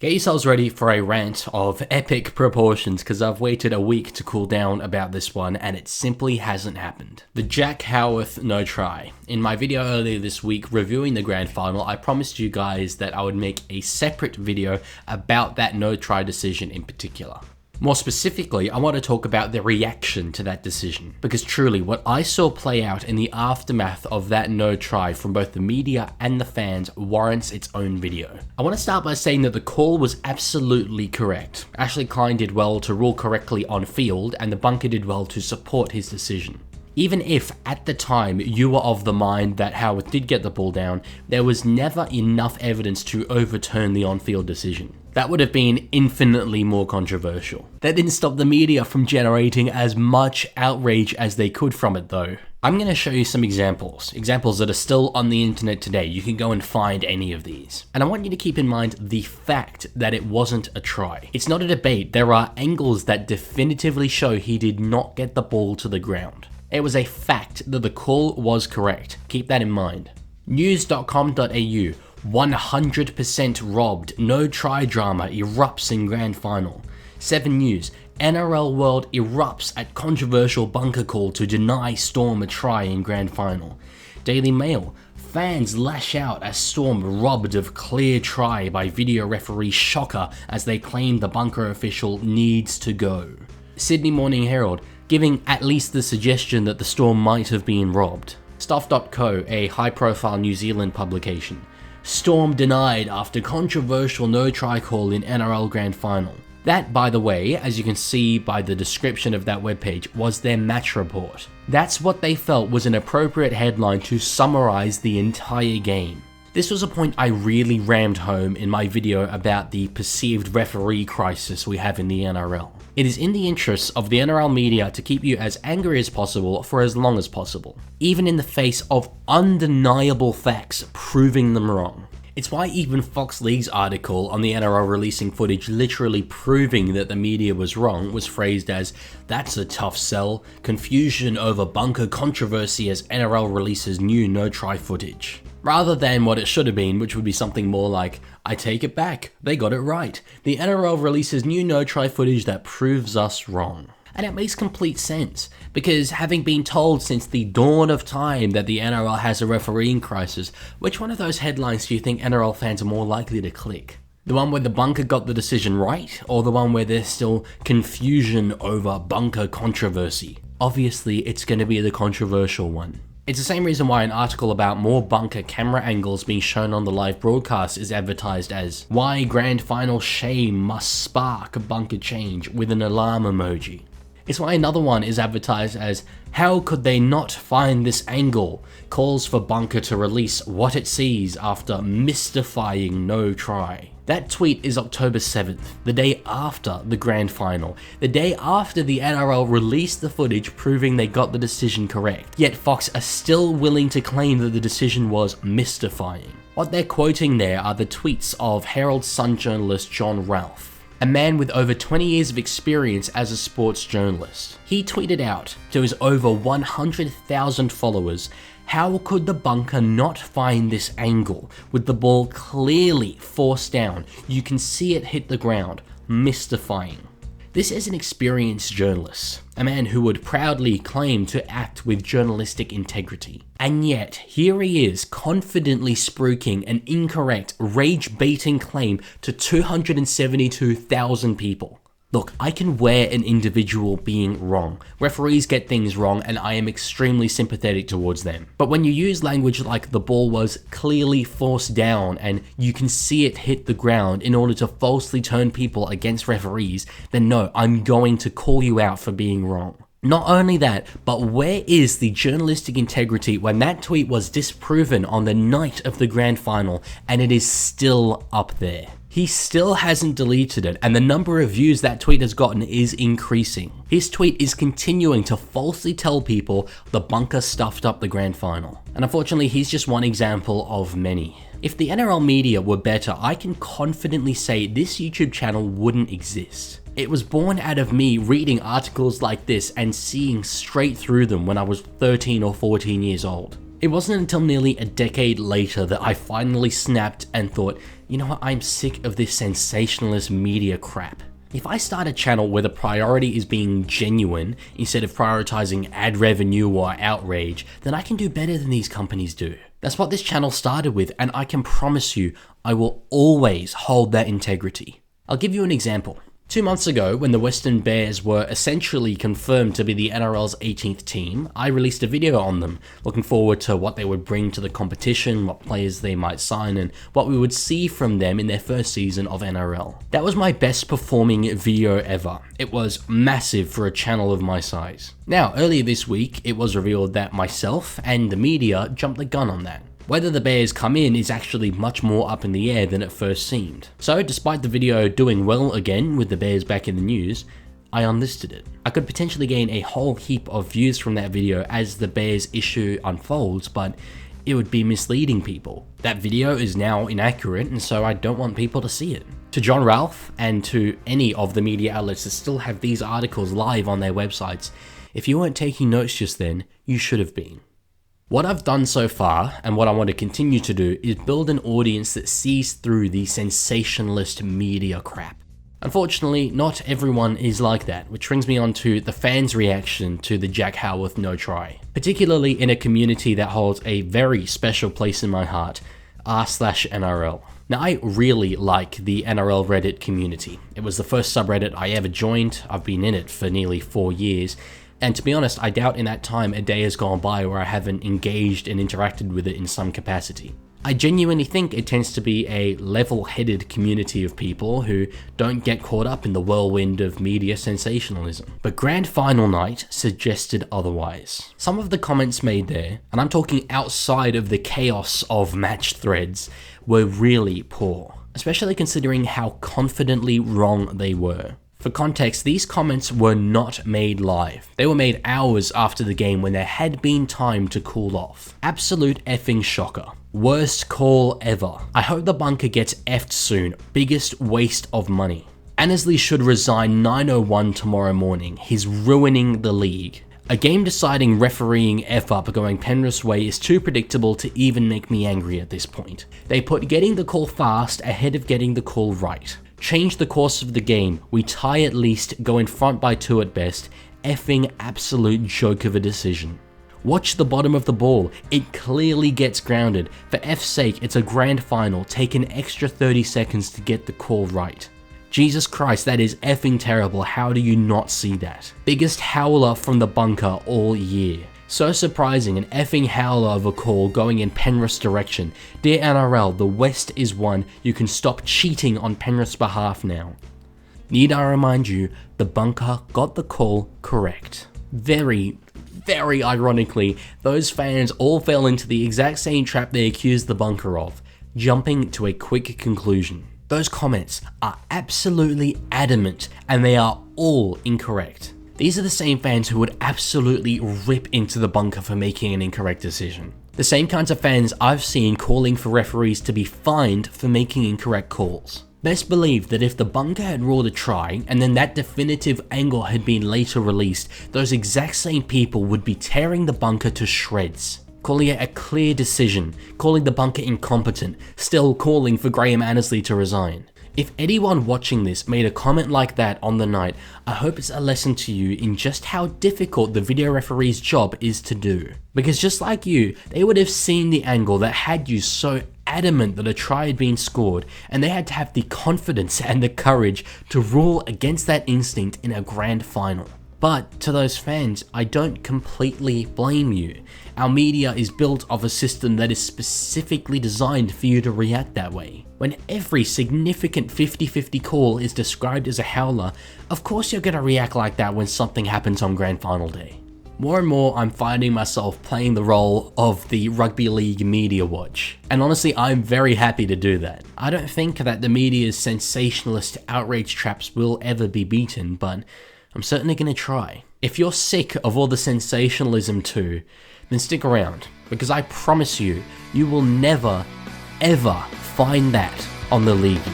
Get yourselves ready for a rant of epic proportions because I've waited a week to cool down about this one and it simply hasn't happened. The Jack Howarth no try. In my video earlier this week reviewing the grand final, I promised you guys that I would make a separate video about that no try decision in particular. More specifically, I want to talk about the reaction to that decision, because truly what I saw play out in the aftermath of that no try from both the media and the fans warrants its own video. I want to start by saying that the call was absolutely correct. Ashley Klein did well to rule correctly on field, and the bunker did well to support his decision. Even if, at the time, you were of the mind that Howarth did get the ball down, there was never enough evidence to overturn the on-field decision. That would have been infinitely more controversial. That didn't stop the media from generating as much outrage as they could from it though. I'm going to show you some examples that are still on the internet today. You can go and find any of these. And I want you to keep in mind the fact that it wasn't a try. It's not a debate. There are angles that definitively show he did not get the ball to the ground. It was a fact that the call was correct. Keep that in mind. News.com.au 100% robbed, no try drama erupts in grand final. 7 News, NRL world erupts at controversial bunker call to deny Storm a try in grand final. Daily Mail, fans lash out as Storm robbed of clear try by video referee shocker as they claim the bunker official needs to go. Sydney Morning Herald, giving at least the suggestion that the Storm might have been robbed. Stuff.co, a high-profile New Zealand publication. Storm denied after controversial no-try call in NRL Grand Final. That, by the way, as you can see by the description of that webpage, was their match report. That's what they felt was an appropriate headline to summarize the entire game. This was a point I really rammed home in my video about the perceived referee crisis we have in the NRL. It is in the interests of the NRL media to keep you as angry as possible for as long as possible, even in the face of undeniable facts proving them wrong. It's why even Fox League's article on the NRL releasing footage literally proving that the media was wrong was phrased as, "That's a tough sell, confusion over bunker controversy as NRL releases new no-try footage." Rather than what it should have been, which would be something more like, "I take it back, they got it right. The NRL releases new no-try footage that proves us wrong." And it makes complete sense, because having been told since the dawn of time that the NRL has a refereeing crisis, which one of those headlines do you think NRL fans are more likely to click? The one where the bunker got the decision right, or the one where there's still confusion over bunker controversy? Obviously, it's going to be the controversial one. It's the same reason why an article about more bunker camera angles being shown on the live broadcast is advertised as, "Why Grand Final Shame Must Spark Bunker Change," with an alarm emoji. It's why another one is advertised as, "How could they not find this angle? Calls for bunker to release what it sees after mystifying no try." That tweet is October 7th, the day after the grand final, the day after the NRL released the footage proving they got the decision correct. Yet Fox are still willing to claim that the decision was mystifying. What they're quoting there are the tweets of Herald Sun journalist John Ralph, a man with over 20 years of experience as a sports journalist. He tweeted out to his over 100,000 followers, "How could the bunker not find this angle? With the ball clearly forced down, you can see it hit the ground. Mystifying." This is an experienced journalist, a man who would proudly claim to act with journalistic integrity. And yet, here he is confidently spruiking an incorrect, rage-baiting claim to 272,000 people. Look, I can wear an individual being wrong. Referees get things wrong and I am extremely sympathetic towards them. But when you use language like the ball was clearly forced down and you can see it hit the ground in order to falsely turn people against referees, then no, I'm going to call you out for being wrong. Not only that, but where is the journalistic integrity when that tweet was disproven on the night of the grand final and it is still up there? He still hasn't deleted it, and the number of views that tweet has gotten is increasing. His tweet is continuing to falsely tell people the bunker stuffed up the grand final. And unfortunately, he's just one example of many. If the NRL media were better, I can confidently say this YouTube channel wouldn't exist. It was born out of me reading articles like this and seeing straight through them when I was 13 or 14 years old. It wasn't until nearly a decade later that I finally snapped and thought, you know what, I'm sick of this sensationalist media crap. If I start a channel where the priority is being genuine instead of prioritizing ad revenue or outrage, then I can do better than these companies do. That's what this channel started with, and I can promise you, I will always hold that integrity. I'll give you an example. 2 months ago, when the Western Bears were essentially confirmed to be the NRL's 18th team, I released a video on them, looking forward to what they would bring to the competition, what players they might sign, and what we would see from them in their first season of NRL. That was my best performing video ever. It was massive for a channel of my size. Now, earlier this week, it was revealed that myself and the media jumped the gun on that. Whether the Bears come in is actually much more up in the air than it first seemed. So despite the video doing well again with the Bears back in the news, I unlisted it. I could potentially gain a whole heap of views from that video as the Bears issue unfolds, but it would be misleading people. That video is now inaccurate, and so I don't want people to see it. To John Ralph and to any of the media outlets that still have these articles live on their websites, if you weren't taking notes just then, you should have been. What I've done so far, and what I want to continue to do, is build an audience that sees through the sensationalist media crap. Unfortunately, not everyone is like that, which brings me on to the fans' reaction to the Jack Howarth no try, particularly in a community that holds a very special place in my heart, r/NRL. Now, I really like the NRL Reddit community. It was the first subreddit I ever joined. I've been in it for nearly 4 years. And to be honest, I doubt in that time a day has gone by where I haven't engaged and interacted with it in some capacity. I genuinely think it tends to be a level-headed community of people who don't get caught up in the whirlwind of media sensationalism. But Grand Final night suggested otherwise. Some of the comments made there, and I'm talking outside of the chaos of match threads, were really poor, especially considering how confidently wrong they were. For context, these comments were not made live. They were made hours after the game when there had been time to cool off. Absolute effing shocker. Worst call ever. I hope the bunker gets effed soon. Biggest waste of money. Annesley should resign 9:01 tomorrow morning. He's ruining the league. A game-deciding refereeing F-up going Penrith's way is too predictable to even make me angry at this point. They put getting the call fast ahead of getting the call right. Change the course of the game. We tie at least, go in front by 2 at best. Effing absolute joke of a decision. Watch the bottom of the ball. It clearly gets grounded. For F's sake, it's a grand final. Take an extra 30 seconds to get the call right. Jesus Christ, that is effing terrible. How do you not see that? Biggest howler from the bunker all year. So surprising, an effing howler of a call going in Penrith's direction. Dear NRL, the West is won. You can stop cheating on Penrith's behalf now. Need I remind you, the bunker got the call correct. Very ironically, those fans all fell into the exact same trap they accused the bunker of, jumping to a quick conclusion. Those comments are absolutely adamant, and they are all incorrect. These are the same fans who would absolutely rip into the bunker for making an incorrect decision. The same kinds of fans I've seen calling for referees to be fined for making incorrect calls. Best believe that if the bunker had ruled a try, and then that definitive angle had been later released, those exact same people would be tearing the bunker to shreds. Calling it a clear decision, calling the bunker incompetent, still calling for Graham Annesley to resign. If anyone watching this made a comment like that on the night, I hope it's a lesson to you in just how difficult the video referee's job is to do. Because just like you, they would have seen the angle that had you so adamant that a try had been scored, and they had to have the confidence and the courage to rule against that instinct in a grand final. But to those fans, I don't completely blame you. Our media is built of a system that is specifically designed for you to react that way. When every significant 50-50 call is described as a howler, of course you're gonna react like that when something happens on Grand Final day. More and more, I'm finding myself playing the role of the Rugby League media watch. And honestly, I'm very happy to do that. I don't think that the media's sensationalist outrage traps will ever be beaten, but I'm certainly gonna try. If you're sick of all the sensationalism too, then stick around, because I promise you, you will never, ever find that on the Leaguie.